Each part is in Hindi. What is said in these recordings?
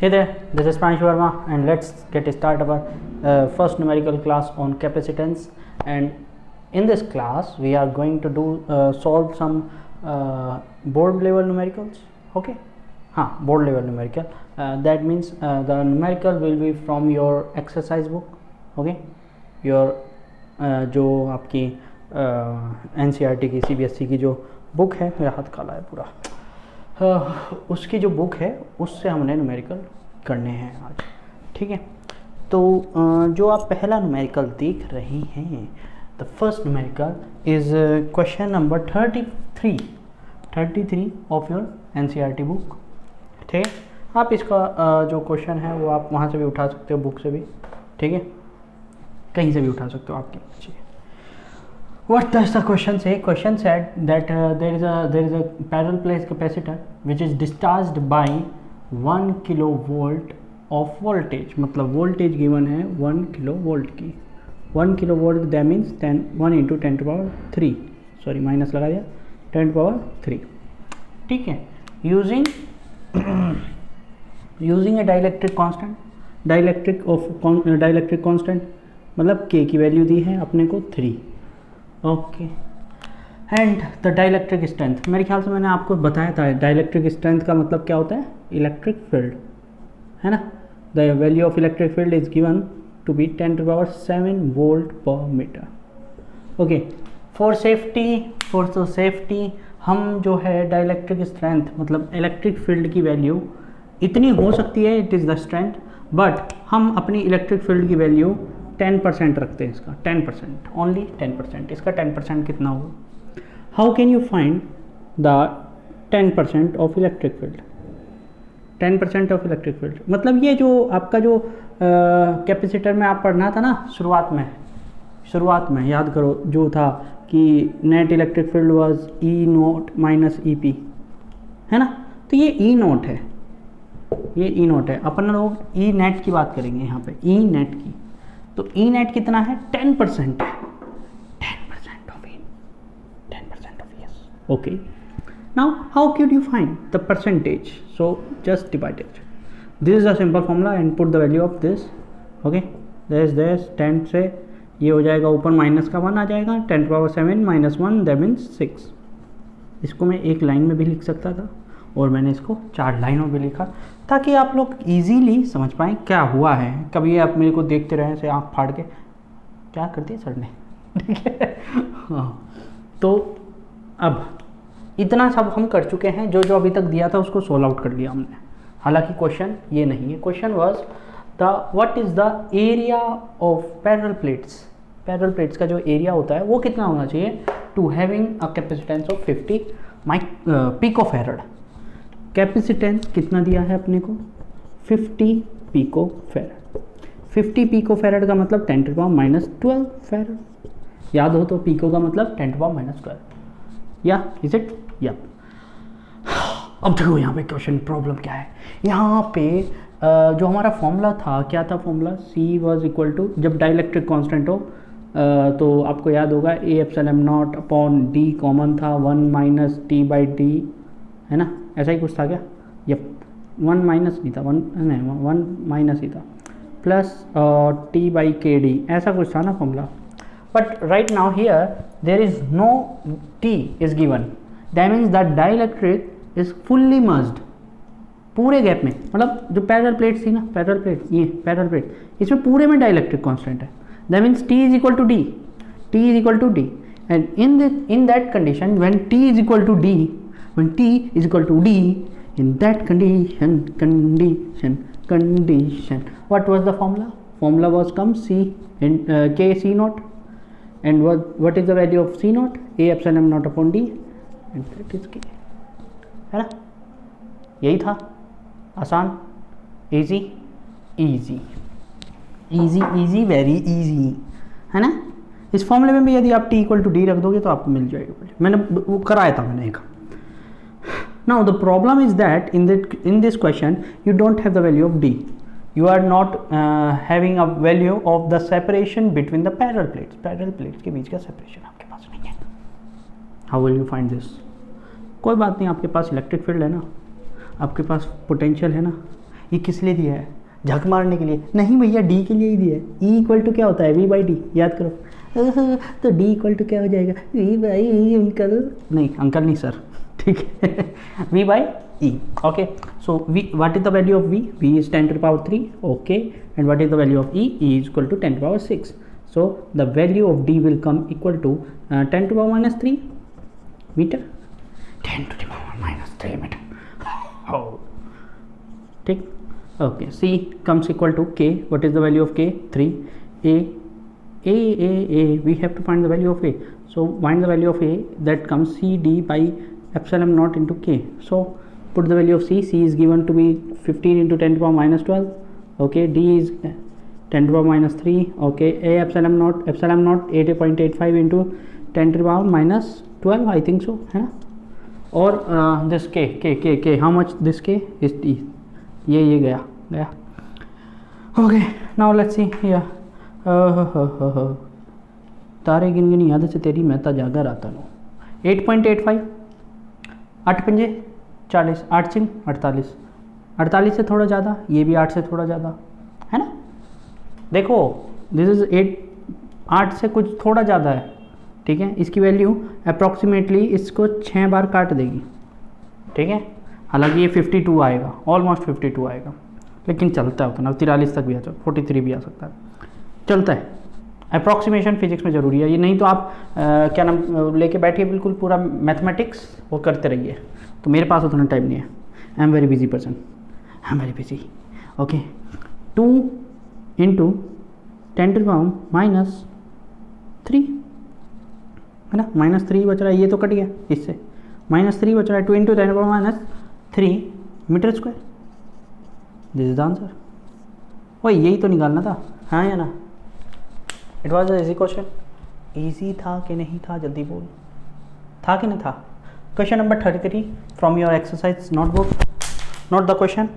Hey there, this is Pransh Verma and let's get started our first numerical class on capacitance. And in this class we are going to do solve some board level numericals. Okay, board level numerical, that means the numerical will be from your exercise book. Okay, your जो आपकी NCERT की CBSE की जो बुक है, मेरा हाथ काला है पूरा, उसकी जो बुक है उससे हमने न्यूमेरिकल करने हैं आज। ठीक है, तो जो आप पहला न्यूमेरिकल देख रहे हैं, the first numerical is question number 33 of your NCERT book. ठीक है, आप इसका जो क्वेश्चन है वो आप वहाँ से भी उठा सकते हो, बुक से भी, ठीक है, कहीं से भी उठा सकते हो आपकी अच्छी। What does the question say? Question said that there is a parallel plate capacitor which is discharged by 1 kilovolt of voltage. मतलब voltage given है 1 kilovolt की, 1 kilovolt that means 1 into 10 to power 3, sorry minus लगा दिया, 10 to power 3। ठीक है, using a dielectric constant, मतलब K की वैल्यू दी है अपने को 3। Okay, and the dielectric strength, मेरे ख्याल से मैंने आपको बताया था डाइलेक्ट्रिक स्ट्रेंथ का मतलब क्या होता है, इलेक्ट्रिक फील्ड है ना। The value of electric field is given to be 10 to power 7 volt per metre. Okay, for safety हम जो है डाइलेक्ट्रिक स्ट्रेंथ मतलब इलेक्ट्रिक फील्ड की वैल्यू इतनी हो सकती है, it is the strength, but हम अपनी इलेक्ट्रिक फील्ड की वैल्यू 10% रखते हैं, इसका 10%, ओनली 10%। इसका 10% कितना होगा? How can you find the 10% of electric field? 10% of electric field मतलब ये जो आपका जो कैपेसिटर में आप पढ़ना था ना शुरुआत में याद करो, जो था कि net electric field was E0 minus EP, है ना। तो ये E0 है, अपन लोग E नेट की बात करेंगे यहाँ पे, E नेट की। तो E नेट कितना है? 10% है, 10% of yes। Okay, now how can you find the percentage? So just divide it, this is a simple formula and put the value of this. Okay, this 10 से ये हो जाएगा, ऊपर माइनस का 1 आ जाएगा, 10 to power 7 minus 1 that means 6। इसको मैं एक लाइन में भी लिख सकता था और मैंने इसको 4 लाइनों में लिखा ताकि आप लोग इजीली समझ पाएँ क्या हुआ है। कभी आप मेरे को देखते रहे से आँख फाड़ के, क्या कर दिया सर ने, ठीक है। हाँ, तो अब इतना सब हम कर चुके हैं, जो अभी तक दिया था उसको सोल्व आउट कर लिया हमने। हालांकि क्वेश्चन ये नहीं है, question was the what is the area of parallel plates का जो एरिया होता है वो कितना होना चाहिए to having a capacitance of 50 picofarad. Capacitance कितना दिया है अपने को? 50 पिकोफैरड। 50 पिकोफैरड का मतलब 10 to power minus 12 फैरड। याद हो तो पिको का मतलब 10 to power minus 12, या इज इट? या अब देखो यहाँ पे क्वेश्चन प्रॉब्लम क्या है। यहाँ पे जो हमारा फॉर्मूला था, क्या था formula? C was equal to, जब डाइलेक्ट्रिक कांस्टेंट हो तो आपको याद होगा A epsilon naught upon D common था, 1 माइनस T बाई D, है ना, ऐसा ही कुछ था क्या? यप, 1 माइनस नहीं था, 1 माइनस ही था, प्लस T बाई KD, ऐसा कुछ था ना formula. But right now here there is no T is given, that means that dielectric is fully merged पूरे गैप में। मतलब जो पैरेलल प्लेट्स थी ना, पैरेलल प्लेट, इसमें पूरे में डाइलेक्ट्रिक कांस्टेंट है, that means T is equal to D, and in that condition when T is equal to D, in that condition, what was the formula? Formula was C K C0, and what is the value of C0? A epsilon naught upon D, and that is K, है ना। यही था, आसान, easy, very easy, है ना। इस फॉर्मूले में भी यदि आप T इक्वल टू D रख दोगे तो आपको मिल जाएगा। मैंने वो कराया था मैंने एक। Now the problem is that in this question you don't have the value of D. You are not having a value of the separation between the parallel plates. Parallel plates के बीच का separation आपके पास नहीं है। How will you find this? कोई बात नहीं, आपके पास इलेक्ट्रिक फील्ड है ना, आपके पास पोटेंशियल है ना, ये किस लिए दिया है, झक मारने के लिए? नहीं भैया, डी के लिए ही दिया है। ई इक्वल टू क्या होता है, वी बाई डी, याद करो। तो डी इक्वल टू क्या हो जाएगा, वी बाई ई अंकल, नहीं अंकल नहीं सर, ठीक है, V by E. Okay, so V, what is the value of V? V is 10 to the power 3, okay, and what is the value of E? E is equal to 10 to the power 6. So the value of d will come equal to 10 to the power minus 3 meter, 10 to the power minus 3 meter. Oh, ठीक, okay. C comes equal to k. What is the value of k? 3. A. We have to find the value of a. So find the value of a. That comes c d by epsilon naught into k. So put the value of c. C is given to be 15 into 10 to the power minus 12. Okay. D is 10 to the power minus 3. Okay. A epsilon naught 8.85 into 10 to the power minus 12, I think so, है ना? और this k, how much this k is d? ये गया. Okay, now let's see here. तारे गिन गिन याद से तेरी महता जागा राता नो. 8.85, 8 पंजे 40, 8 चिंग 48, 48 से थोड़ा ज़्यादा, ये भी 8 से थोड़ा ज़्यादा, है ना? देखो दिस इज़ 8 से कुछ थोड़ा ज़्यादा है, ठीक है। इसकी वैल्यू अप्रॉक्सीमेटली इसको 6 बार काट देगी, ठीक है। हालांकि ये 52 आएगा, ऑलमोस्ट 52 आएगा, लेकिन चलता है उतना, 43 तक भी आ सकता है, 43 भी आ सकता है, चलता है। अप्रॉक्सीमेशन फिजिक्स में ज़रूरी है ये, नहीं तो आप क्या नाम लेके बैठिए बिल्कुल पूरा मैथमेटिक्स वो करते रहिए, तो मेरे पास उतना टाइम नहीं है। I am very busy person, I am very busy. Okay, 2 into 10 to the power minus 3 है ना, -3 बच रहा है, ये तो कट गया इससे, -3 बच रहा है। 2 into 10 to the power -3 metre square, this is the answer. वही यही तो निकालना था, हाँ या ना? It was easy question. Easy था कि नहीं था, जल्दी बोल, था कि नहीं था? Question number 33 from your exercise notebook, note the question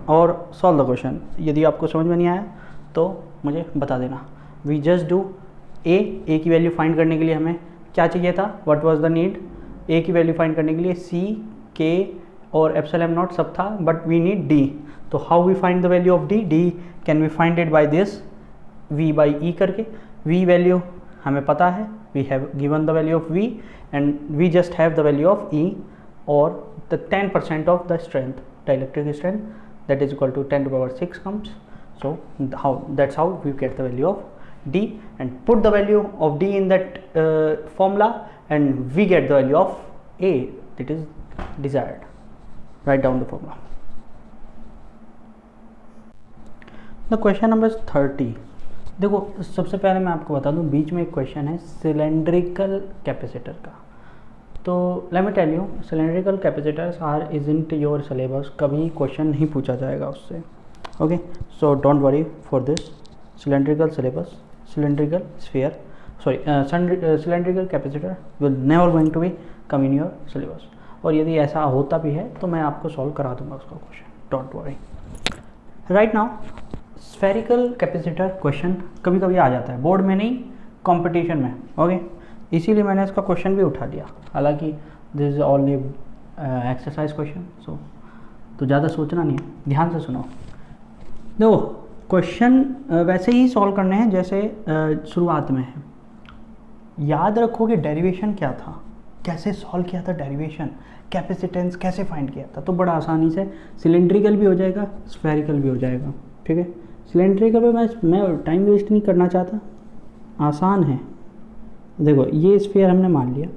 और सॉल्व द क्वेश्चन। यदि आपको समझ में नहीं आया तो मुझे बता देना। वी जस्ट डू ए की वैल्यू फाइंड करने के लिए हमें क्या चाहिए था, व्हाट वाज द नीड? ए की वैल्यू फाइंड करने के लिए सी, के और एप्सिलॉन नॉट सब था, बट वी नीड डी। तो how we find the value of D? D can we find it by this v by E करके। v वैल्यू हमें पता है, we have given the value of v and we just have the value of e और the 10% of the strength, dielectric strength, that is equal to 10 to the power 6 comes. So that's how we get the value of D, and put the value of D in that formula and we get the value of A that is desired. Write down the formula. The question number 30. देखो सबसे पहले मैं आपको बता दूं, बीच में एक क्वेश्चन है सिलेंड्रिकल कैपेसिटर का। तो let me tell you, cylindrical capacitors are isn't your syllabus, कभी क्वेश्चन नहीं पूछा जाएगा उससे। Okay, so don't worry for this. Cylindrical syllabus, cylindrical sphere, cylindrical capacitor will never going to be come in your syllabus. और यदि ऐसा होता भी है तो मैं आपको सॉल्व करा दूंगा उसका question, don't worry. Right now spherical capacitor question कभी कभी आ जाता है, बोर्ड में नहीं, कंपटीशन में। ओके, इसीलिए मैंने इसका क्वेश्चन भी उठा लिया, हालांकि this is only exercise question, so तो ज़्यादा सोचना नहीं है, ध्यान से सुनो। देखो क्वेश्चन वैसे ही सॉल्व करने हैं जैसे शुरुआत में है। याद रखो कि डेरिवेशन क्या था, कैसे सॉल्व किया था डेरिवेशन, कैपेसिटेंस कैसे फाइंड किया था, तो बड़ा आसानी से सिलेंड्रिकल भी हो जाएगा, स्फेरिकल भी हो जाएगा, ठीक है। सिलेंड्रिकल पे मैं टाइम वेस्ट नहीं करना चाहता, आसान है। देखो ये स्फीयर हमने मान लिया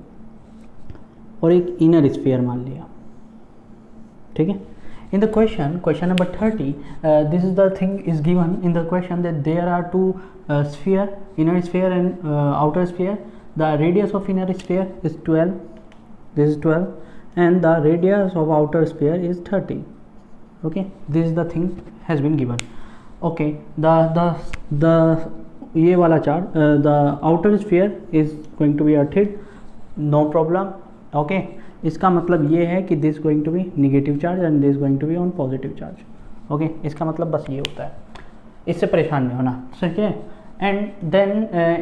और एक इनर स्फीयर मान लिया, ठीक है। In the question number 30, this is the thing is given in the question that there are two sphere, inner sphere and outer sphere. The radius of inner sphere is 12, this is 12, and the radius of outer sphere is 30. Okay, this is the thing has been given. Okay, the ये वाला chart, the outer sphere is going to be earthed, no problem. Okay, इसका मतलब ये है कि this going to be negative charge and this going to be on positive charge. Okay, इसका मतलब बस ये होता है, इससे परेशान नहीं होना, ठीक है। And then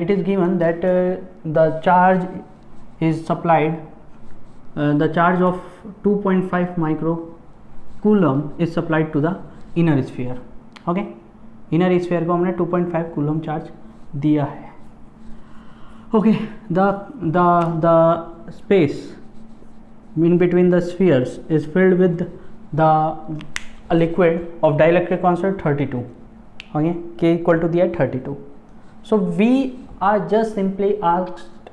it is given that the charge is supplied, the charge of 2.5 micro coulomb is supplied to the inner sphere. Okay, inner sphere को हमने 2.5 कूलम चार्ज दिया है। Okay, the space in between the spheres is filled with a liquid of dielectric constant 32. Okay, K equal to दिया 32. So we are just simply asked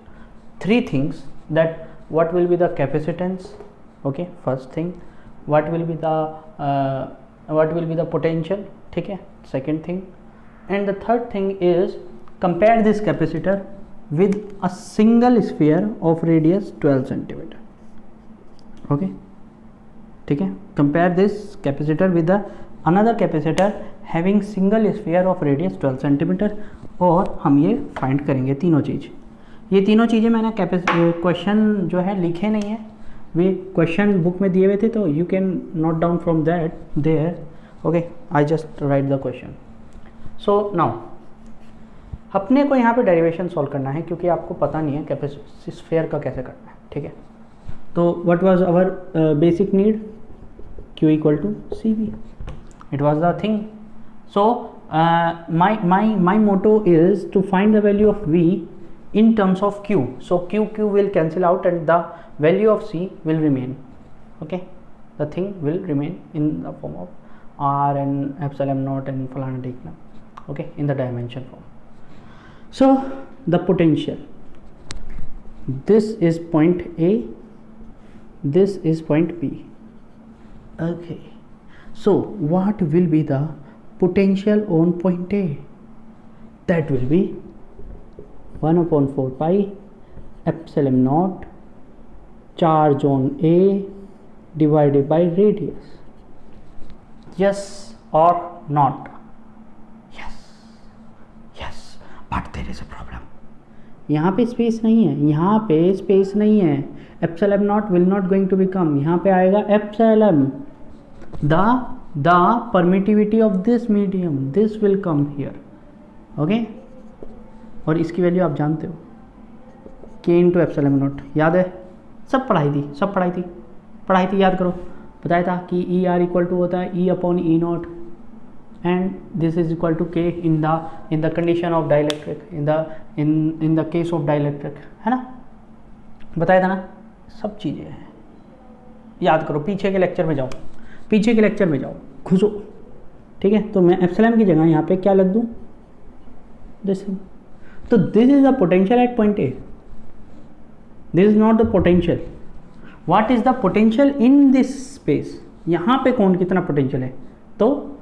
three things, that what will be the capacitance, okay, first thing, what will be the potential, ठीक है, second thing, and the third thing is compare this capacitor with a single sphere of radius 12 centimeter. Okay, ठीक है, compare this capacitor with another capacitor having single sphere of radius 12 centimetre, और हम ये फाइंड करेंगे तीनों चीज़। ये तीनों चीज़ें मैंने क्वेश्चन जो है लिखे नहीं है, वे क्वेश्चन बुक में दिए हुए थे, तो you can note down from that there. Okay, I just write the question. So now अपने को यहाँ पे डेरिवेशन सॉल्व करना है, क्योंकि आपको पता नहीं है कैपेसिटी स्फीयर का कैसे करना है, ठीक है। तो what was our basic need? Q equal to CV. It was the thing. So my motto is to find the value of V in terms of Q. So Q will cancel out and the value of C will remain. Okay, the thing will remain in the form of R and epsilon naught and falana digna. Okay, in the dimension form. So the potential. This is point A. This is point B. Okay, so what will be the potential on point A? That will be 1/4 pi epsilon naught charge on A divided by radius. Yes or not? Yes, yes, but there is a problem. यहाँ पे स्पेस नहीं है, यहाँ पे स्पेस नहीं है, epsilon naught will not going to become, यहाँ पे आएगा epsilon, the permittivity of this medium, this will come here. Okay, और इसकी वैल्यू आप जानते हो, के इंटू एप्सिलॉन नॉट, याद है, सब पढ़ाई थी, याद करो, बताया था कि ई आर इक्वल टू होता है ई upon E not, and this is equal to K in the condition of dielectric, in the case of dielectric, है ना, बताया था ना, सब चीज़ें हैं, याद करो, पीछे के लेक्चर में जाओ, घुसो, ठीक है। तो मैं एप्सिलॉन की जगह यहाँ पे क्या लग दूँ, दिस, तो this is the potential at point A, this is not the potential, what is the potential in this space, यहाँ पे कौन कितना पोटेंशियल है, तो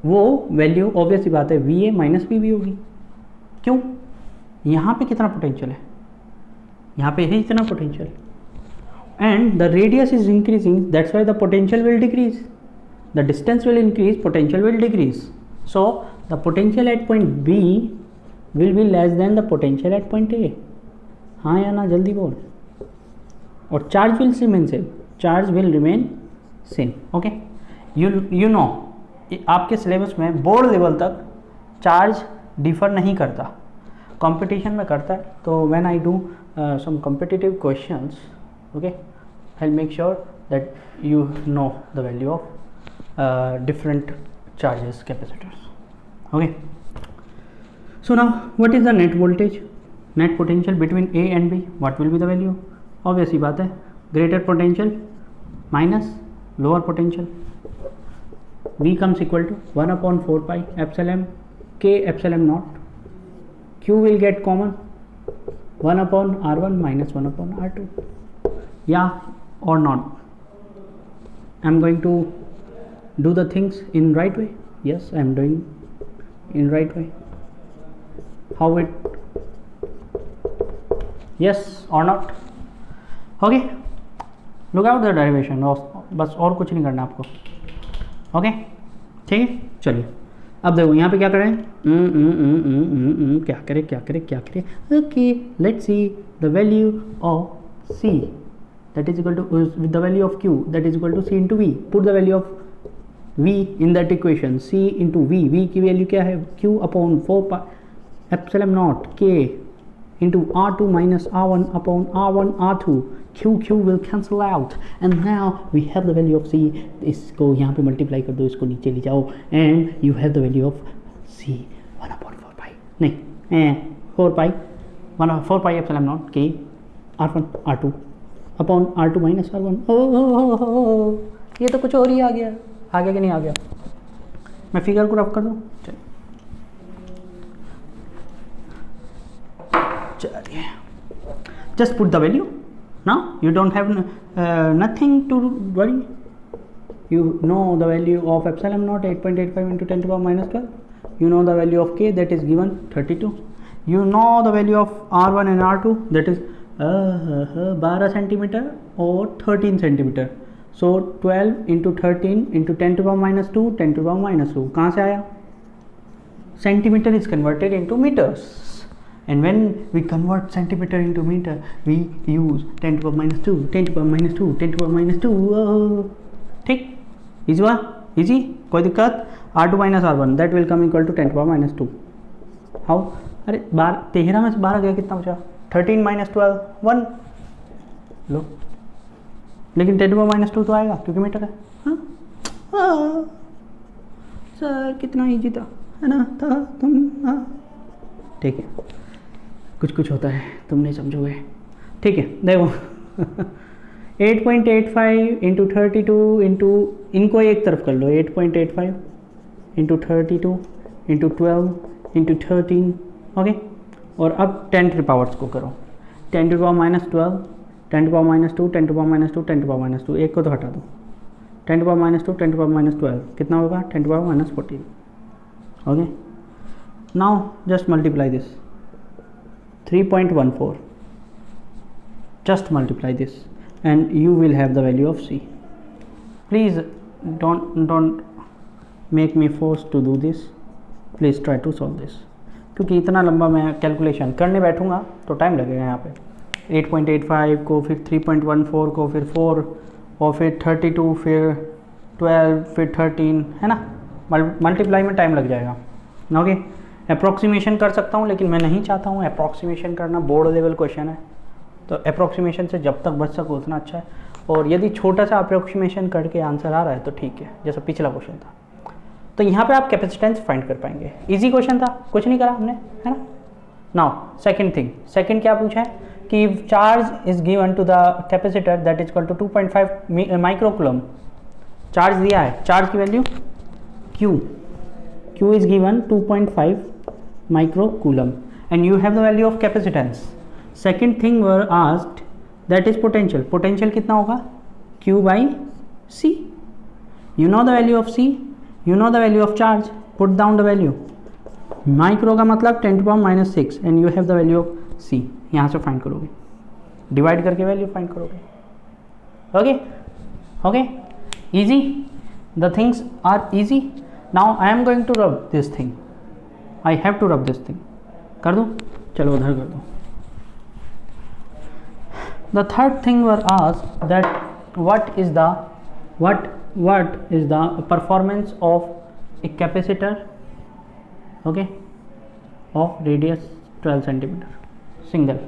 वो वैल्यू ऑब्वियस सी बात है V A minus V B होगी। क्यों, यहाँ पे कितना पोटेंशियल है, यहाँ पे है इतना potential, and the radius is increasing, that's why the potential will decrease, the distance will increase, potential will decrease, so the potential at point B will be less than the potential at point A. हाँ या ना, जल्दी बोल। और charge will remain same, charge will remain same. Okay, you know आपके सिलेबस में बोर्ड लेवल तक चार्ज डिफर नहीं करता, कंपटीशन में करता है। तो when I do some competitive questions, okay, I make sure that you know the value of different charges capacitors. Okay, so now what is the net voltage, net potential between A and B, what will be the value, obvious ही बात है, greater potential minus lower potential, V comes equal to 1/4 pi epsilon K epsilon naught, Q will get common 1/R1 minus 1/R2, yeah or not? I'm going to do the things in right way. Yes, I'm doing in right way. How it, yes or not? Okay, look out the derivation, बस और कुछ नहीं करना आपको। ओके, ठीक है, चलिए अब देखो यहाँ पे क्या करें, क्या करें। Okay, let's see the value of C that is equal to with the value of Q that is equal to C into V, put the value of V in that equation, C into V की वैल्यू क्या है, क्यू अपॉन 4 एप्सिलॉन नॉट के into R2 minus R1 upon R1 R2, Q will cancel out and now we have the value of C. इसको यहाँ पे मल्टीप्लाई कर दो, इसको नीचे ले जाओ and you have the value of C 1/4 pi, नहीं 4 पाई 1/4 पाई एप्सिलॉन नॉट के R1 R2 upon R2 minus R1. ओ ये तो कुछ और ही आ गया कि नहीं आ गया? मैं फिगर को रफ कर दूँ. चलिए just put the value. Now you don't have nothing to worry. You know the value of epsilon naught 8.85 into 10 to the power minus 12. You know the value of k, that is given 32. You know the value of R1 and R2, that is 12 centimeter or 13 centimeter. So 12 into 13 into 10 to the power minus 2, 10 to the power minus 2. कहाँ से आया? Centimeter is converted into meters. And when we convert centimeter into meter, we use 10 to the power minus 2, 10 to the power minus 2, 10 to the power minus 2. ठीक, इजी हुआ? इजी, कोई दिक्कत? R2 minus R1 that will come equal to 10 to the power minus 2. How? अरे 13 में से 12 गया, कितना बचा? 13 माइनस 12 1. लो, लेकिन 10 to the power minus 2 तो आएगा क्योंकि मीटर है. हाँ सर कितना इजी था, है ना? था तुम. हाँ ठीक है, कुछ होता है, तुम नहीं समझोगे. ठीक है, देखो 8.85 इंटू 32 इंटू, इनको एक तरफ कर लो, 8.85 इंटू 32 इंटू 12 इंटू 13. ओके, और अब 10 टू पावर्स को करो. 10 to power minus 12, 10 to power minus 2, 10 to power minus 2, 10 to power minus 2. एक को तो हटा दो. 10 to power minus 2, 10 to power minus 12 कितना होगा? 10 to power minus 14. Okay, now just multiply this 3.14. just multiply this and you will have the value of C. Please don't make me forced to do this. Please try to solve this, क्योंकि इतना लंबा मैं कैलकुलेशन करने बैठूंगा तो टाइम लगेगा. यहाँ पे 8.85 को, फिर 3.14 को, फिर 4 और फिर 32, फिर 12, फिर 13, है ना? मल्टीप्लाई में टाइम लग जाएगा. ओके, अप्रॉक्सीमेशन कर सकता हूँ लेकिन मैं नहीं चाहता हूँ अप्रॉक्सीमेशन करना. बोर्ड लेवल क्वेश्चन है तो अप्रॉक्सीमेशन से जब तक बच सको उतना अच्छा है. और यदि छोटा सा अप्रॉक्सीमेशन करके आंसर आ रहा है तो ठीक है, जैसा पिछला क्वेश्चन था. तो यहाँ पे आप कैपेसिटेंस फाइंड कर पाएंगे. इजी क्वेश्चन था, कुछ नहीं करा हमने, है ना? नाउ सेकंड क्या पूछा है कि charge is given to the capacitor that is equal to 2.5 microcoulomb. Charge दिया है, चार्ज की value Q is given 2.5 microcoulomb and you have the value of capacitance. Second thing were asked, that is potential. Potential कितना होगा? Q by C. You know the value of C, you know the value of charge. Put down the value. Micro का मतलब 10 to the power minus 6 and you have the value of C. यहाँ से फाइंड करोगे, डिवाइड करके वैल्यू फाइंड करोगे. Okay, easy. The things are easy. Now I am going to rub this thing. I have to rub this thing. कर दो, चलो उधर कर दो. The third thing were asked that what is the performance of a capacitor, okay, of radius 12 centimeter, single,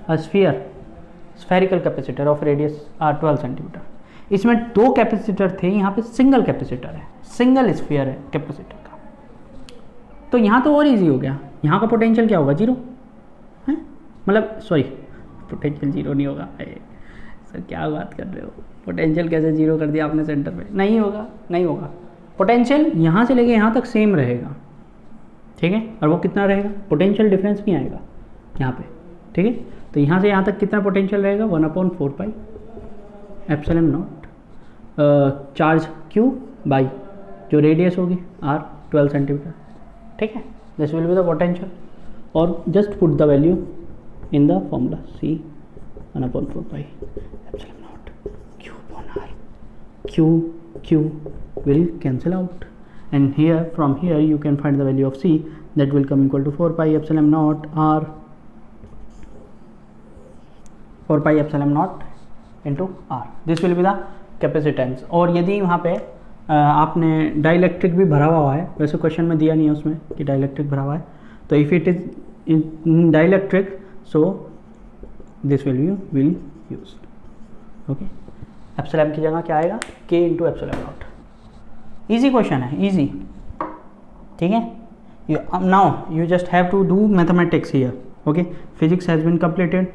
a spherical capacitor of radius 12 centimeter. इसमें दो कैपेसिटर थे, यहाँ पे सिंगल कैपेसिटर है, सिंगल स्फीयर है कैपेसिटर का. तो यहाँ तो और इजी हो गया. यहाँ का पोटेंशियल क्या होगा? 0 है, मतलब सॉरी पोटेंशियल 0 नहीं होगा. सर क्या बात कर रहे हो, पोटेंशियल कैसे 0 कर दिया आपने सेंटर पे? नहीं होगा. पोटेंशियल यहाँ से लेके यहाँ तक सेम रहेगा, ठीक है. और वो कितना रहेगा? पोटेंशियल डिफरेंस भी आएगा यहाँ पे, ठीक है. तो यहाँ से यहाँ तक कितना पोटेंशियल रहेगा? 1/4 pi epsilon naught charge Q by जो रेडियस होगी R 12 सेंटीमीटर, ठीक है. This will be the potential. और just put the value in the formula C 1/4 pi epsilon naught Q upon R. Q will cancel out and here from here you can find the value of C, that will come equal to 4 pi epsilon naught R, 4 pi epsilon naught into R. This will be the capacitance. और यदि वहाँ पे आपने डाइलेक्ट्रिक भी भरा हुआ है, वैसे क्वेश्चन में दिया नहीं है उसमें कि डाइलेक्ट्रिक भरा हुआ है, तो if it is in dielectric so this will use. Okay, epsilon की जगह क्या आएगा, K into epsilon naught. Easy question है, ईजी, ठीक है। Now you just have to do mathematics here, okay. Physics has been completed.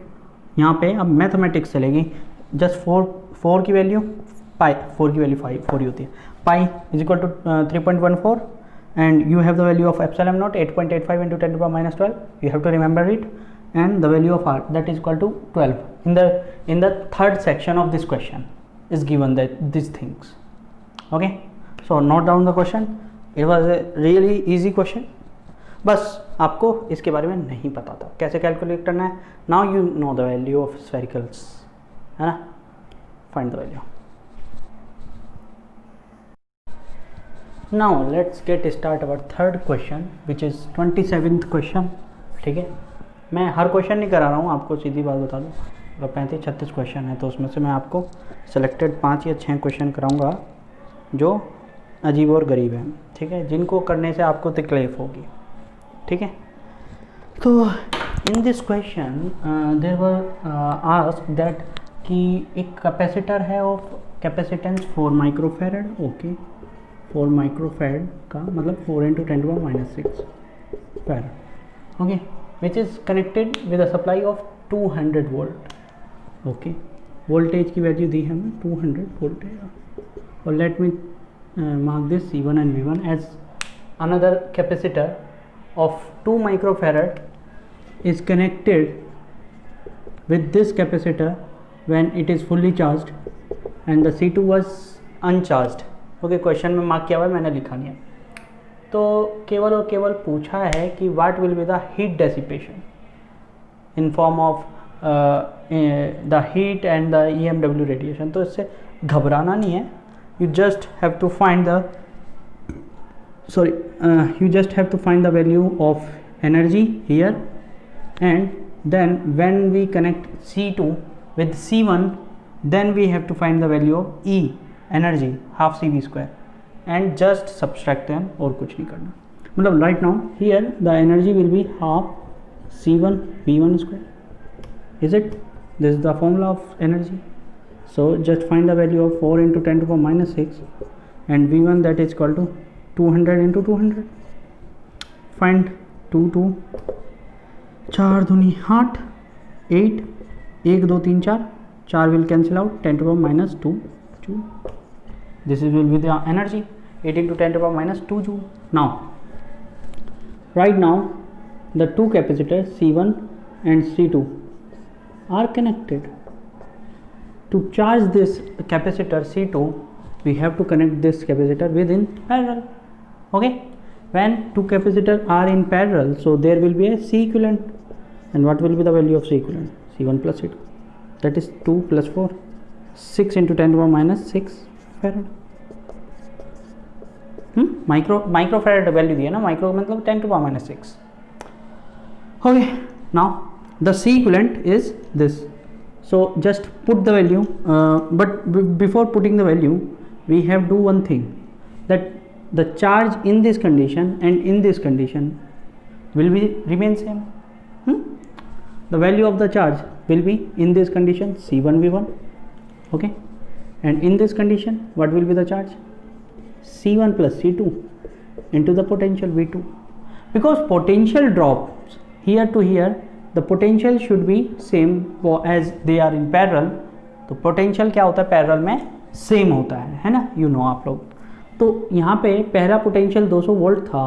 यहाँ पे अब मैथमेटिक्स चलेगी। जस्ट फोर की वैल्यू पाई, 4 की वैल्यू 4 ही होती है। Pi is equal to 3.14 and you have the value of epsilon naught 8.85 into 10 to the power minus 12. You have to remember it, and the value of r that is equal to 12. In the third section of this question is given that these things. Okay, so note down the question. It was a really easy question. बस आपको इसके बारे में नहीं पता था कैसे कैलकुलेट करना है. Now you know the value of sphericals, है ना. Find the value. Now let's get start our third question which is 27th question. ठीक है, मैं हर क्वेश्चन नहीं करा रहा हूँ, आपको सीधी बात बता दूँ. अगर 35-36 क्वेश्चन है तो उसमें से मैं आपको सेलेक्टेड 5 या 6 क्वेश्चन कराऊंगा जो अजीब और गरीब हैं, ठीक है, जिनको करने से आपको तकलीफ होगी, ठीक है. तो in this question there were asked that कि एक कैपेसिटर है of capacitance 4 microfarad. Okay, 4 microfarad का मतलब 4 × 10⁻⁶ farad. Okay, which is connected with a supply of 200 volt. Okay, voltage की वैल्यू दी है हमें 200 वोल्टेज. और let me mark this C1 and V1 as another capacitor of 2 microfarad is connected with this capacitor when it is fully charged and the C2 was uncharged. Okay, question में मार्क किया हुआ है, मैंने लिखा नहीं है. तो केवल और केवल पूछा है कि what will be the heat dissipation in form of the heat and the EMW radiation. तो इससे घबराना नहीं है. You just have to find the value of energy here, and then when we connect C2 with C1, then we have to find the value of E, energy, half CV², and just subtract them. और कुछ नहीं करना. मतलब right now here the energy will be half C1 V1². Is it? This is the formula of energy. So just find the value of 4 × 10⁻⁶ and V1 that is equal to 200 × 200. Find 2 2 4 दूनी 8 8 1 2 3 4 4 will cancel out 10⁻² joule. This will be the energy 8 × 10⁻² joule. Now right now the two capacitors C1 and C2 are connected. To charge this capacitor C2, we have to connect this capacitor within parallel. Okay, when two capacitors are in parallel, so there will be a C equivalent. And what will be the value of C equivalent? C1 plus C2, that is 2 plus 4, 6 × 10⁻⁶ farad. Microfarad value दिया ना, माइक्रो मतलब 10⁻⁶. Okay, now the C equivalent is this. So just put the value, but before putting the value we have do one thing, that the charge in this condition and in this condition will be remain same. The value of the charge will be in this condition C1 V1. Okay, and in this condition what will be the charge? C1 plus C2 into the potential V2. Because potential drops here to here, the potential should be same as they are in parallel. तो potential क्या होता है पैरेलल में, सेम होता है ना, you know आप लोग. तो यहाँ पे पहला पोटेंशियल 200 वोल्ट था,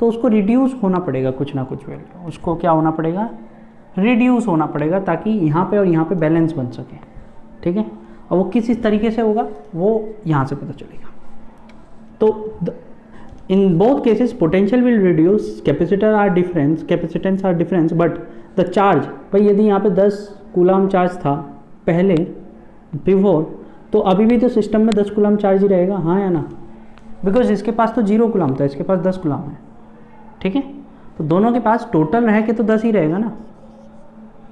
तो उसको रिड्यूस होना पड़ेगा कुछ ना कुछ वैल्यू. उसको क्या होना पड़ेगा, रिड्यूस होना पड़ेगा, ताकि यहाँ पे और यहाँ पे बैलेंस बन सके, ठीक है. और वो किस तरीके से होगा वो यहाँ से पता चलेगा. तो in both cases potential will reduce, capacitance are different, but the charge, भाई यदि यहाँ पे 10 कूलम चार्ज था पहले बिफोर, तो अभी भी तो सिस्टम में 10 कूलम चार्ज ही रहेगा, हाँ या ना. बिकॉज इसके पास तो 0 कूलम था, इसके पास 10 कूलम है, ठीक है. तो दोनों के पास टोटल रह के तो 10 ही रहेगा ना,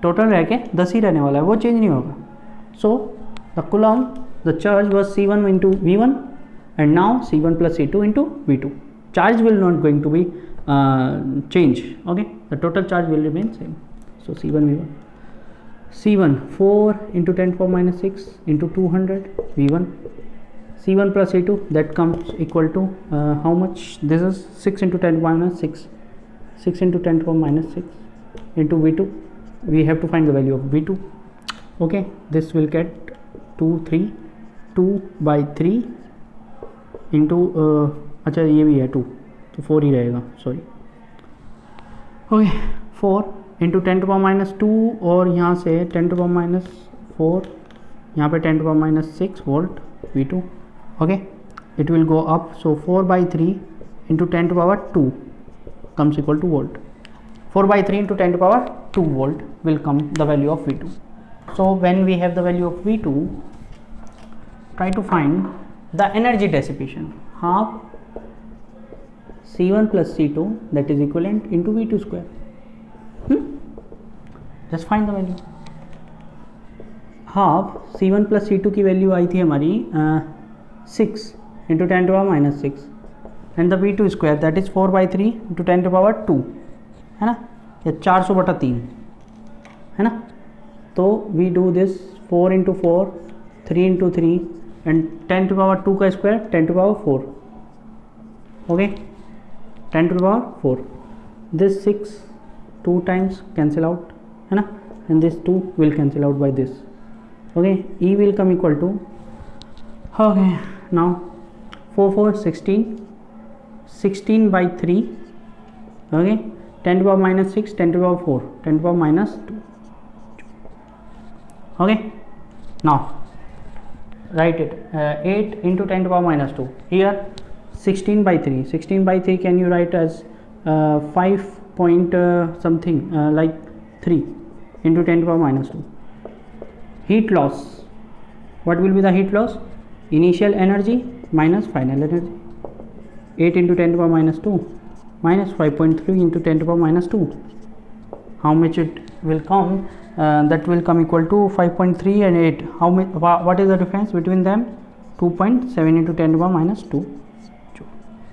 टोटल रह के 10 ही रहने वाला है, वो चेंज नहीं होगा. So the coulomb, the charge was C1 × V1 and now C1 plus C2 into V2. Charge will not going to be change. Okay, the total charge will remain same. So C1 V1. C1 4 into 10 power minus 6 into 200 V1. C1 plus C2, that comes equal to how much? This is 6 into 10 minus 6. 6 into 10 power minus 6 into V2. We have to find the value of V2. Okay, this will get 2 by 3 into अच्छा ये भी है 2, तो 4 ही रहेगा, sorry. Okay, 4 into 10 to power minus 2 और यहाँ से 10 टू पावर माइनस 4, यहाँ पे 10 to power minus 6 volt V2. Okay, it will go up, so 4 by 3 into 10 to power 2 comes equal to volt. 4 by 3 into 10 to power 2 volt will come the value of V2. So when we have the value of V2, try to find the energy dissipation. Half C1 plus C2, that is equivalent into V2 square. Just find the value. Half C1 plus C2 की वैल्यू आई थी हमारी 6 into 10 to power minus 6 and the V2 square, that is 4 by 3 into 10 to power 2, है ना, या 400/3 है ना. तो we do this 4 into 4, 3 into 3 and 10 to power 2 का square 10 to power 4. Okay, 10 to power 4. This 6 2 times cancel out, है ना, and this 2 will cancel out by this. Okay, E will come equal to, okay, now 4 4 16 by 3. Okay, 10 to power minus 6, 10 to power 4, 10 to power minus 2. Okay, now write it, 8 into 10 to power minus 2. Here 16 by 3. 16 by 3 can you write as 5 point something like 3 into 10 to power minus 2. Heat loss, what will be the heat loss? Initial energy minus final energy. 8 into 10 to power minus 2 minus 5.3 into 10 to power minus 2. How much it will come? That will come equal to 5.3 and 8. How much? What is the difference between them? 2.7 into 10 to the power minus 2.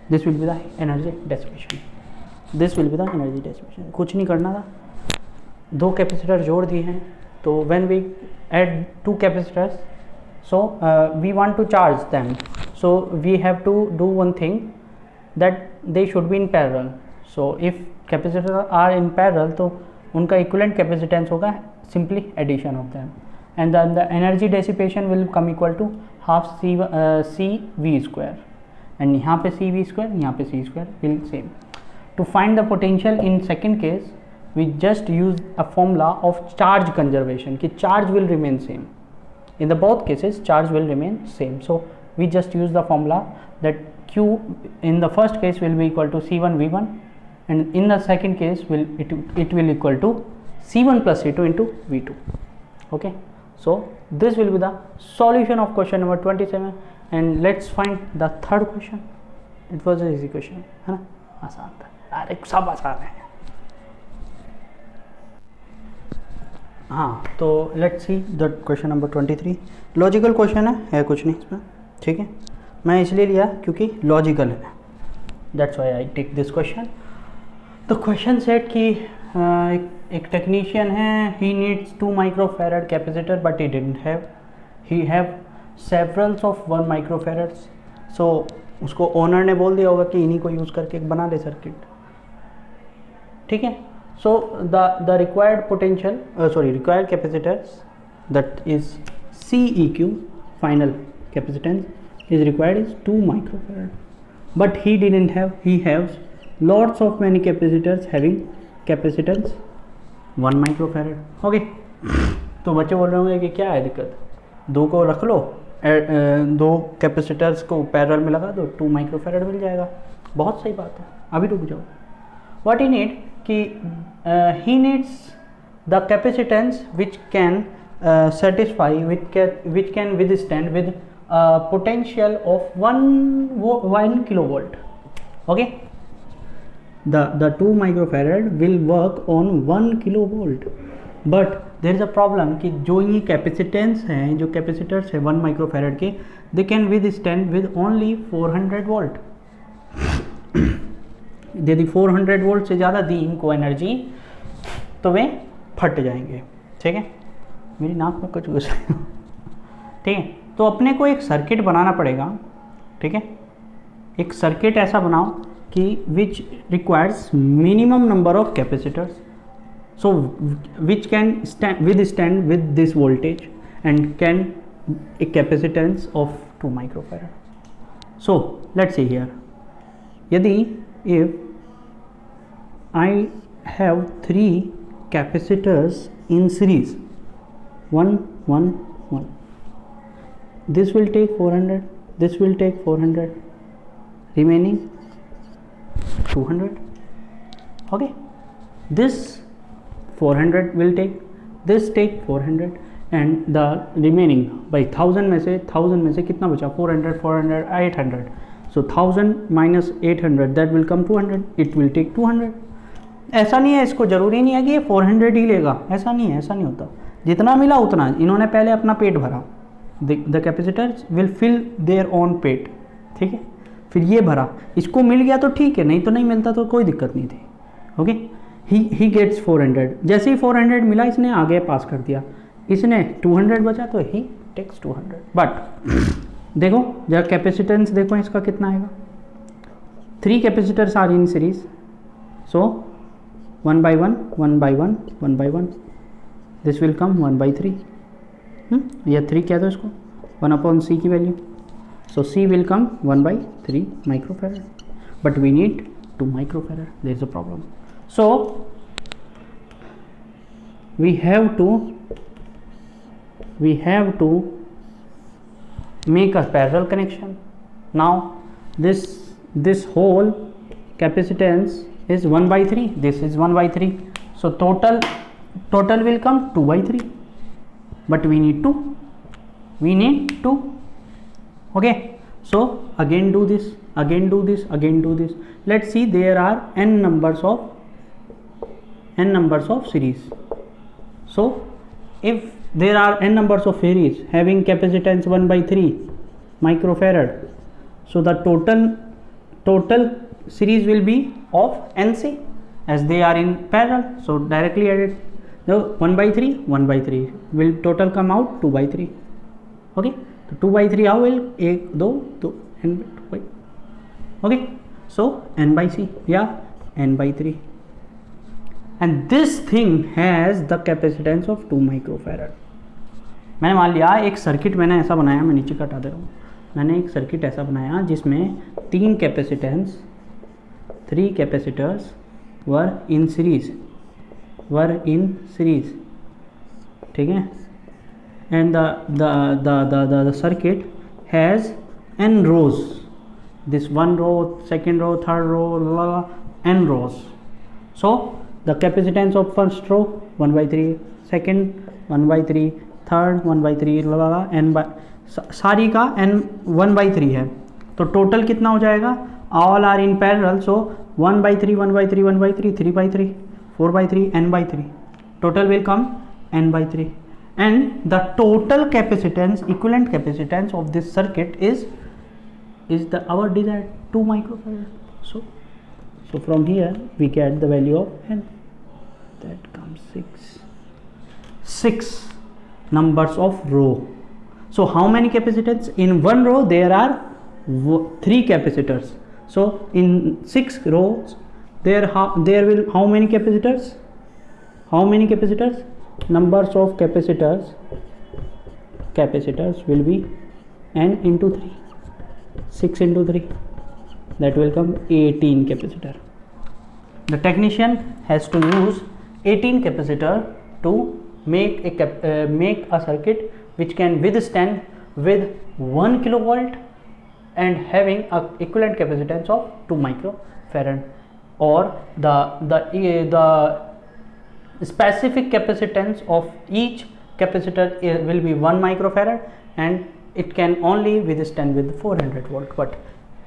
This will be the energy dissipation. This will be the energy dissipation. कुछ नहीं करना था, दो कैपेसिटर जोड़ दिए हैं. तो when we add two capacitors, so we want to charge them. So we have to do one thing, that they should be in parallel. So if capacitors are in parallel, तो उनका equivalent capacitance होगा simply addition of them, and then the energy dissipation will come equal to half CV square, and यहाँ पे CV square, यहाँ पे C square will same. To find the potential in second case, we just use a formula of charge conservation, कि charge will remain same. In the both cases charge will remain same, so we just use the formula that Q in the first case will be equal to C1 V1, and in the second case it will equal to C1 plus C2 into V2. Okay, so this will be the solution of question number 27, and let's find the third question. It was an easy question, है ना, आसान था, अरे सब आसान है. हाँ, तो let's see the question number 23. Logical question है कुछ नहीं इसमें, ठीक है. मैं इसलिए लिया क्योंकि लॉजिकल है, that's why I take this question. तो क्वेश्चन सेट कि एक टेक्नीशियन है, he needs 2 microfarad capacitor but he didn't have, he have severals of 1 microfarads. So उसको ओनर ने बोल दिया होगा कि इन्हीं को यूज़ करके एक बना दे सर्किट, ठीक है. So the required potential, required capacitance, that is CEQ, final capacitance is required is 2 microfarad, but he didn't have, he has lots of many capacitors having capacitance 1 microfarad. Okay, तो बच्चे बोल रहे होंगे कि क्या है दिक्कत, दो को रख लो, दो कैपेसिटर्स को पैरेलल में लगा दो, 2 माइक्रोफैरड मिल जाएगा. बहुत सही बात है, अभी रुक जाओ. What he need कि he needs the capacitance which can satisfy, which can withstand with potential of 1 kilovolt. Okay, the 2 microfarad will work on 1 kilovolt, but there is a problem कि जो ये कैपेसिटेंस हैं, जो कैपेसिटर्स है 1 माइक्रोफैरड के, they can withstand with only 400 volt. यदि 400 वोल्ट से ज़्यादा दी इनको एनर्जी तो वे फट जाएंगे, ठीक है. मेरी नाक में कुछ घुस रहा है। ठीक है, तो अपने को एक सर्किट बनाना पड़ेगा। ठीक है, एक सर्किट ऐसा बनाओ कि which requires minimum number of capacitors, so which can withstand with this voltage and can a capacitance of 2 microfarad. So let's see here, yadi if I have 3 capacitors in series, 1 1 1, this will take 400, this will take 400, remaining 200. Okay, this 400 will take, this take 400 and the remaining by 1000 में से कितना बचा, 400 400 800, so 1000 minus 800 that will come 200, it will take 200. ऐसा नहीं है, इसको ज़रूरी नहीं है कि ये 400 ही लेगा, ऐसा नहीं है, ऐसा नहीं होता, जितना मिला उतना। इन्होंने पहले अपना पेट भरा, the capacitors will fill their own पेट। ठीक है, फिर ये भरा, इसको मिल गया तो ठीक है, नहीं तो नहीं मिलता तो कोई दिक्कत नहीं थी। ओके, ही गेट्स 400, जैसे ही 400 मिला इसने आगे पास कर दिया, इसने 200 बचा तो ही टेक्स 200। बट देखो जरा कैपेसिटेंस देखो इसका कितना आएगा, 3 capacitors are in series, so 1 by 1 1 by 1 1 by 1, this will come 1 by 3, या 3 कह दो इसको, 1/c की वैल्यू, so c will come 1 by 3 microfarad, but we need 2 microfarad, there is a problem. So we have to make a parallel connection. Now this whole capacitance is 1 by 3, this is 1 by 3, so total will come 2 by 3, but we need 2. Okay, so again do this, again do this, again do this. Let's see, there are n numbers of series. So if there are n numbers of series having capacitance 1 by 3 microfarad, so the total series will be of nc, as they are in parallel, so directly add it. So 1 by 3 will total come out 2 by 3. Okay, so 2 by 3 how will 1 2 2 n 2 by, okay, so n by c, yeah, n by 3, and this thing has the capacitance of 2 microfarad. मैंने मान लिया एक सर्किट मैंने ऐसा बनाया, मैं नीचे कटा दे रहा हूँ, मैंने एक सर्किट ऐसा बनाया जिसमें 3 कैपेसिटर्स वर इन सीरीज, ठीक है, and the circuit has n rows, this 1 row, 2nd row, 3rd row, n rows. So the capacitance of first row 1 by 3, second 1 by 3, third 1 by 3, n by, सारी का n 1 by 3 है, तो टोटल कितना हो जाएगा, all are in parallel, so 1 by 3 1 by 3 1 by 3 3 by 3 4 by 3 n by 3, total will come n by 3, and the total capacitance, equivalent capacitance of this circuit is the our desired 2 microfarad. So from here we get the value of n, that comes 6 numbers of row. So how many capacitors in one row? There are 3 capacitors, so in 6 rows there will how many capacitors, numbers of capacitors will be n into 3, 6 into 3, that will come 18 capacitor. The technician has to use 18 capacitor to make a circuit which can withstand with 1 kilovolt and having a equivalent capacitance of 2 microfarad, or the specific capacitance of each capacitor will be 1 microfarad, and it can only withstand with 400 volt,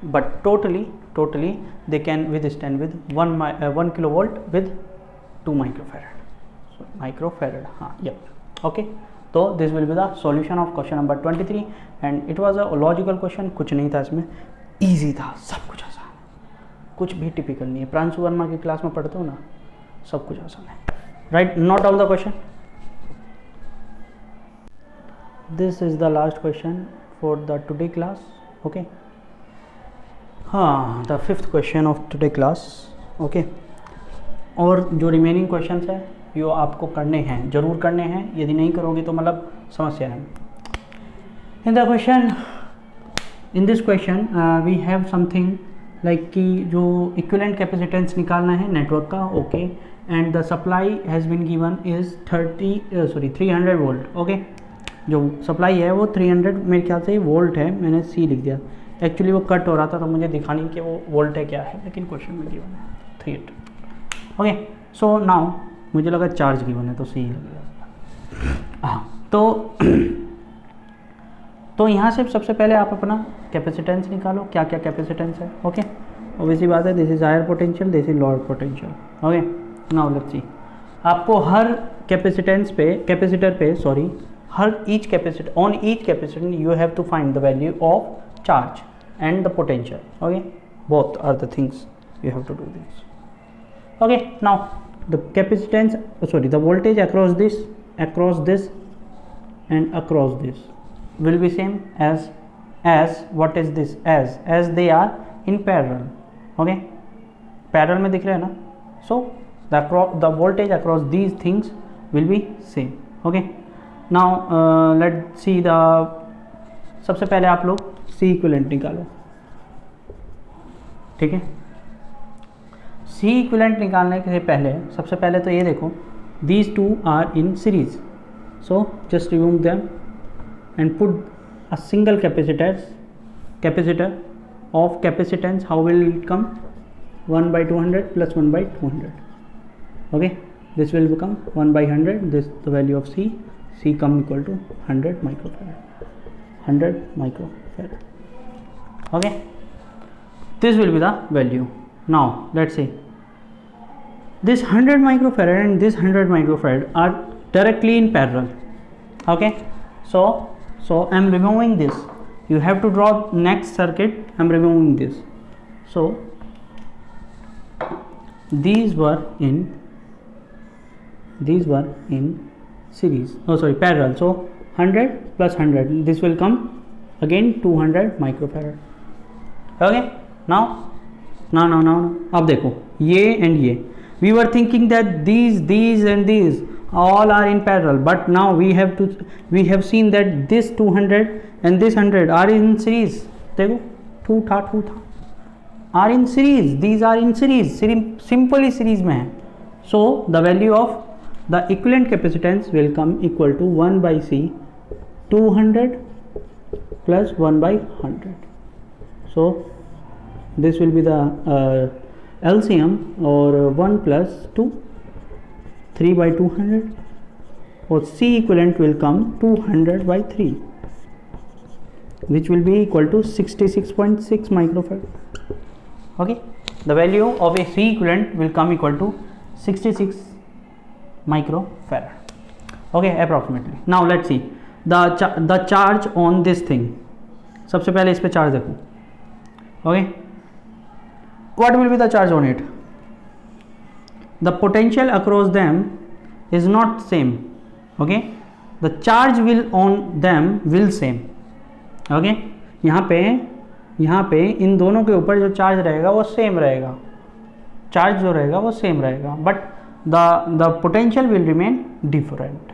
but totally they can withstand with 1 kilovolt with 2 microfarad. So microfarad, yep, okay. So this will be the solution of question number 23, and it was a logical question, कुछ नहीं था इसमें, easy था, सब कुछ आसान है, कुछ भी टिपिकल नहीं है, प्रांशु वर्मा की क्लास में पढ़ते हो ना, सब कुछ आसान है, right? Note down the question. this is the last question for the today class. Okay, हाँ, the fifth question of today class. Okay, और जो रिमेनिंग क्वेश्चंस है ये आपको करने हैं, ज़रूर करने हैं, यदि नहीं करोगे तो मतलब समस्या है. In this question we have something like कि जो इक्विवेलेंट कैपेसिटेंस निकालना है नेटवर्क का. Okay, and the supply has been given is 300 volt. Okay, जो सप्लाई है वो 300 मेरे ख्याल से वोल्ट है, मैंने सी लिख दिया. एक्चुअली वो कट हो रहा था तो मुझे दिखा नहीं कि वो वोल्ट है क्या है, लेकिन क्वेश्चन में गिवन है 300. ओके, सो नाउ मुझे लगा चार्ज गिवन है तो सी लगेगा. हाँ, तो यहाँ से सबसे पहले आप अपना कैपेसिटेंस निकालो, क्या क्या कैपेसिटेंस है. ओके, ऑब्वियसली बात है, this is higher potential, this is lower potential. Okay, now let's see. आपको हर कैपेसिटर पे हर each capacitor, on each capacitor you have to find the value of charge and the potential. Okay, both are the things you have to do this. Okay, now the capacitance, the voltage across this and across this will be same as what is this, as they are in parallel. Okay, parallel में दिख रहा है ना, so the voltage across these things will be same. Okay, now let's see the, सबसे पहले आप लोग C इक्विवेलेंट निकालो. ठीक है, C इक्विवेलेंट निकालने के पहले सबसे पहले तो ये देखो, these two are in series, so just remove them and put a single capacitor of capacitance. How will it come? 1 by 200 plus 1 by 200. Okay, this will become 1 by 100. This the value of C come equal to 100 microfarad. 100 microfarad. Okay, this will be the value. Now let's see, this 100 microfarad and this 100 microfarad are directly in parallel. Okay, so I am removing this. You have to draw next circuit. I am removing this. So these were in series, parallel. So 100 plus 100, this will come again 200 microfarad. Okay, now अब देखो ये and ये, we were thinking that these and these all are in parallel, but now we have seen that this 200 and this 100 are in series. देखो 2 था are in series, these are in series, simply series में है. So the value of the equivalent capacitance will come equal to 1 by C, 200 plus 1 by 100. So this will be the LCM, or 1 plus 2, 3 by 200, or C equivalent will come 200 by 3, which will be equal to 66.6 microfarad. Okay, the value of a C equivalent will come equal to 66 microfarad. Okay, approximately. Now let's see the charge on this thing. सबसे पहले इस पे चार्ज देखो. Okay, what will be the charge on it? The potential across them is not same. Okay, the charge will on them will same. Okay, यहाँ पे इन दोनों के ऊपर जो चार्ज रहेगा वो सेम रहेगा, चार्ज जो रहेगा वो सेम रहेगा, but the potential will remain different.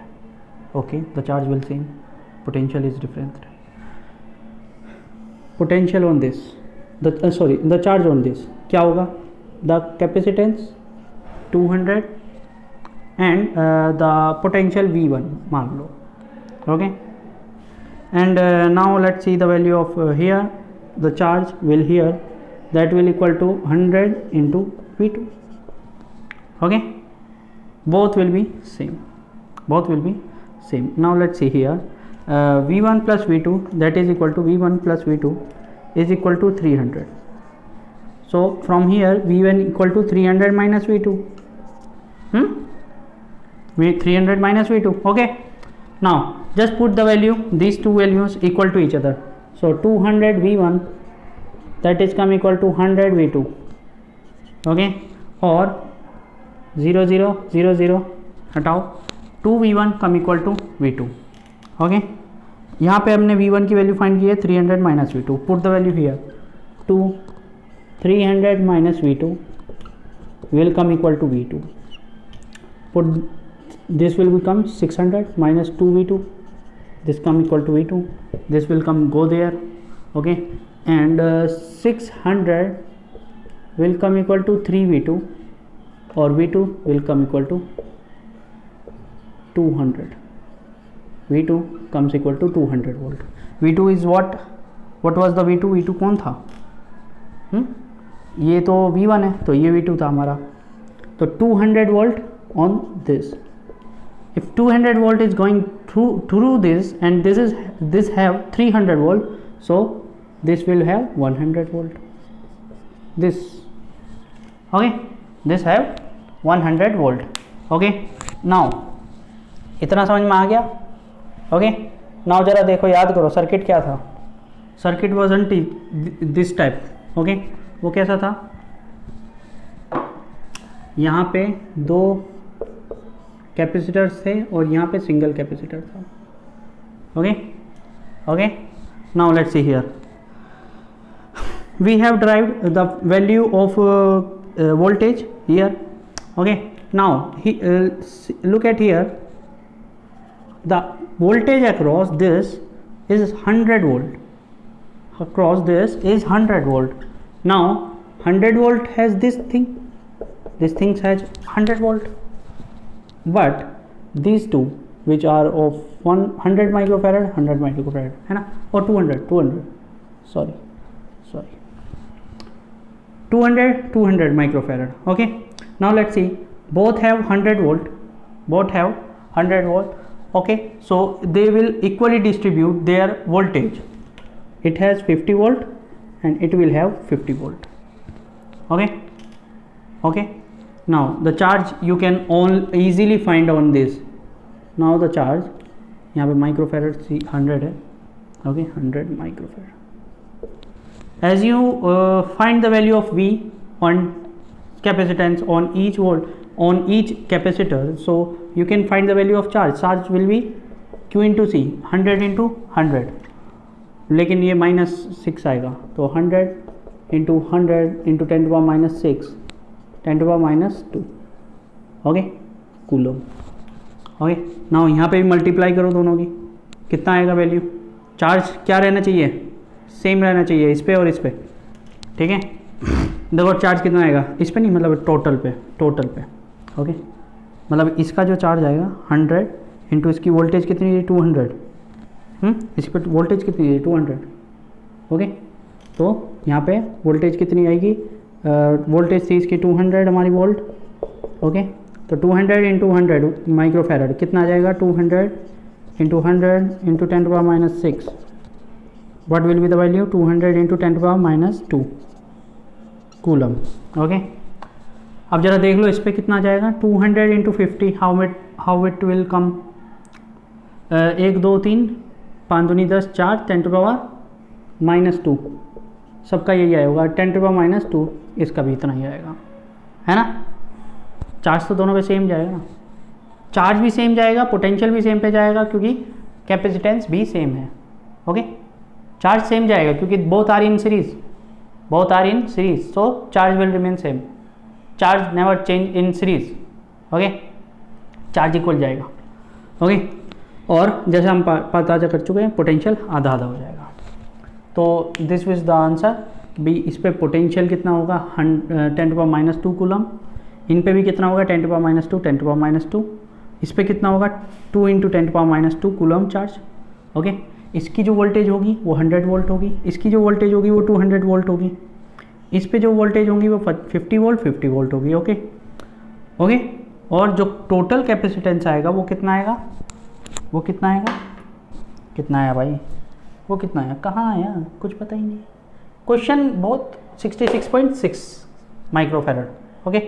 Okay, the charge will same, potential is different. Potential on this, the charge on this क्या होगा? The capacitance 200 and the potential V1 मान लो. Okay, and now let's see the value of here, the charge will here, that will equal to 100 into V2. Okay, both will be same. Now let's see here, V1 plus V2, that is equal to V1 plus V2 is equal to 300. So from here V1 equal to 300 minus V2. 300 minus V2. Okay, now just put the value, these two values equal to each other. So 200 V1, that is come equal to 100 V2. Okay, और 0 0 0 0 हटाओ, 2 V1 come equal to V2. Okay, यहाँ पे हमने V1 की वैल्यू फाइंड की है 300 minus V2. Put the value here. 300 minus V2 will come equal to V2. Put this will become 600 minus 2V2. This come equal to V2. This will come go there. Okay, and 600 will come equal to 3V2, or V2 will come equal to 200. V2 comes equal to 200 volt. V2 is what? What was the V2? V2 कौन था? ये तो V1 है, तो ये V2 था हमारा. तो 200 volt on this. If 200 volt is going through this, and this have 300 volt, so this will have 100 volt. This, okay, this have 100 volt. Okay, now इतना समझ में आ गया. ओके, नाउ जरा देखो, याद करो सर्किट क्या था. Circuit was this type. Okay, वो कैसा था? यहाँ पे दो कैपेसिटर्स थे और यहाँ पे सिंगल कैपेसिटर था. Okay okay, now let's see here. We have derived the value of voltage here. Okay, now look at here. The voltage across this is 100 volt. Across this is 100 volt. Now 100 volt has this thing. This thing has 100 volt. But these two, which are of 100 microfarad, 100 microfarad, है ना, or 200. Sorry. 200 microfarad. Okay. Now let's see. Both have 100 volt. Both have 100 volt. Okay, so they will equally distribute their voltage. It has 50 volt and it will have 50 volt. Okay, now the charge you can easily find on this. Now the charge, यहाँ पे microfarad 100 है. Okay, 100 microfarad. As you find the value of V on capacitance on each volt, on each capacitor, so you can find the value of charge. Charge will be Q into C, 100 into 100, लेकिन ये -6 आएगा, तो 100 into 100 into 10 to the minus 6, 10 to the minus 2. Okay, coulomb. Okay, now यहाँ पे भी मल्टीप्लाई करो दोनों की, कितना आएगा वैल्यू? चार्ज क्या रहना चाहिए? सेम रहना चाहिए इस पे और इस पे. ठीक है, देखो चार्ज कितना आएगा इस पे, नहीं मतलब टोटल पे. ओके, मतलब इसका जो चार्ज आएगा 100 इंटू इसकी वोल्टेज कितनी है 200. इस पर वोल्टेज कितनी है 200. ओके, तो यहाँ पे वोल्टेज कितनी आएगी? वोल्टेज थी इसकी 200 हमारी वोल्ट. ओके, तो 200 इंटू 100 माइक्रोफैरड कितना आ जाएगा? 200 into 100 into 10 to the minus 6. What will be the value? 200 into 10 to the minus 2 coulomb. Okay, अब जरा देख लो इस पर कितना जाएगा. 200 into 50, how it will come? 1 2 3 5 दूनी 10 4 10 to the minus 2. सबका यही आएगा 10 to the minus 2. इसका भी इतना ही आएगा, है ना. चार्ज तो दोनों पे सेम जाएगा ना. चार्ज भी सेम जाएगा, पोटेंशियल भी सेम पे जाएगा, क्योंकि कैपेसिटेंस भी सेम है. ओके, चार्ज सेम जाएगा क्योंकि both are in series, so charge will remain same. Charge never change in series. Okay, charge equal जाएगा. ओके, और जैसे हम पता कर चुके हैं पोटेंशियल आधा हो जाएगा. तो this is the answer B. इस पे पोटेंशियल कितना होगा? 10 to the minus 2 कूलम. इन पे भी कितना होगा? 10 to the minus 2, 10 to the minus 2. इस पे कितना होगा? 2 into 10 to the minus 2 coulomb charge. Okay, इसकी जो वोल्टेज होगी वो 100 वोल्ट होगी, इसकी जो वोल्टेज होगी वो 200 वोल्ट होगी, इस पे जो वोल्टेज होगी वो 50 वोल्ट होगी. ओके, और जो टोटल कैपेसिटेंस आएगा वो कितना आएगा? कितना आया भाई? वो कितना आया? कहाँ आया? कुछ पता ही नहीं. क्वेश्चन बहुत 66.6 microfarad. Okay,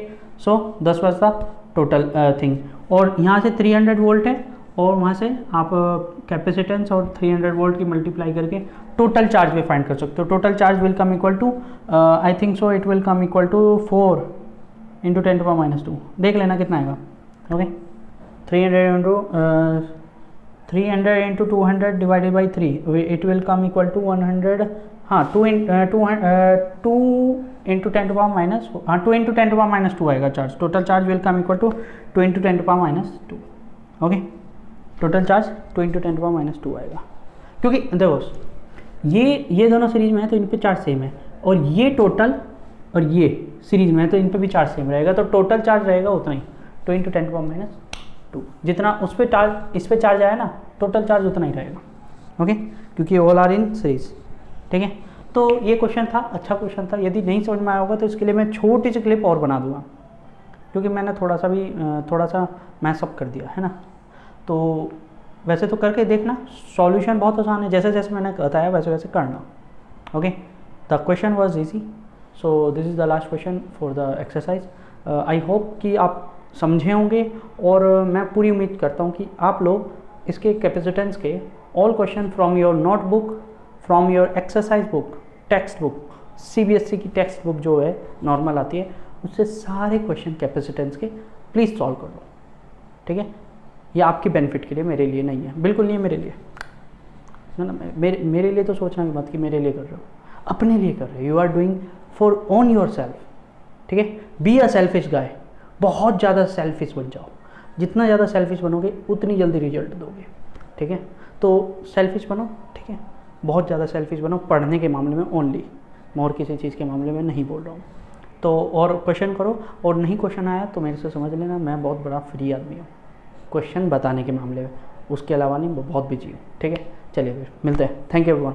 so 10 was the total thing. और यहाँ से 300 वोल्ट है और वहाँ से आप कैपेसिटेंस और 300 वोल्ट की मल्टीप्लाई करके टोटल चार्ज भी फाइंड कर सकते हो. Total charge will come equal to I think so it will come equal to 4 into 10 to the minus 2. देख लेना कितना आएगा. Okay, 300 into 300 into 200 divided by 3, it will come equal to 100, हाँ 2 इंटू 10 टू पावर माइनस, हाँ 2 इंटू 10 टू पावर माइनस 2 आएगा charge, total charge will come equal to 2 into 10 to power minus 2। Okay, total charge 2 into 10 to power minus 2 आएगा, क्योंकि देखो ये दोनों सीरीज में है तो इन पे चार्ज सेम है, और ये टोटल और ये सीरीज में है तो इन पे भी चार्ज सेम रहेगा, तो टोटल चार्ज रहेगा उतना ही 2 इंटू 10 टू पावर माइनस 2, जितना उस पर चार्ज इस पे चार्ज आया ना, टोटल चार्ज उतना ही रहेगा। ओके, क्योंकि ऑल आर इन सीरीज। ठीक है, तो ये क्वेश्चन था, अच्छा क्वेश्चन था। यदि नहीं समझ में आया होगा तो इसके लिए मैं छोटी सी क्लिप और बना दूंगा, क्योंकि मैंने थोड़ा सा मैसअप कर दिया है ना। तो वैसे तो करके देखना, सॉल्यूशन बहुत आसान है, जैसे जैसे मैंने बताया वैसे वैसे करना। Okay, the question was easy, so this is the last question for the exercise. I hope कि आप समझे होंगे, और मैं पूरी उम्मीद करता हूँ कि आप लोग इसके कैपेसिटेंस के all question from your notebook, from your exercise book, text book, CBSE की टेक्स्ट बुक जो है नॉर्मल आती है, उससे सारे क्वेश्चन कैपेसिटेंस के प्लीज़ सॉल्व कर लो। ठीक है, ये आपके बेनिफिट के लिए, मेरे लिए नहीं है, बिल्कुल नहीं है मेरे लिए ना। मेरे लिए तो सोचना भी मत कि मेरे लिए कर रहे हो, अपने लिए कर रहे हो। You are doing for own yourself. ठीक है, बी अ सेल्फिश गाय, बहुत ज़्यादा सेल्फिश बन जाओ, जितना ज़्यादा सेल्फिश बनोगे उतनी जल्दी रिजल्ट दोगे। ठीक है, तो सेल्फिश बनो। ठीक है, बहुत ज़्यादा सेल्फिश बनो पढ़ने के मामले में ओनली, मैं और किसी चीज़ के मामले में नहीं बोल रहा हूँ। तो और क्वेश्चन करो, और नहीं क्वेश्चन आया तो मेरे से समझ लेना, मैं बहुत बड़ा फ्री आदमी हूँ क्वेश्चन बताने के मामले में, उसके अलावा नहीं, बहुत बिजी हूँ। ठीक है, चलिए फिर मिलते हैं। Thank you everyone.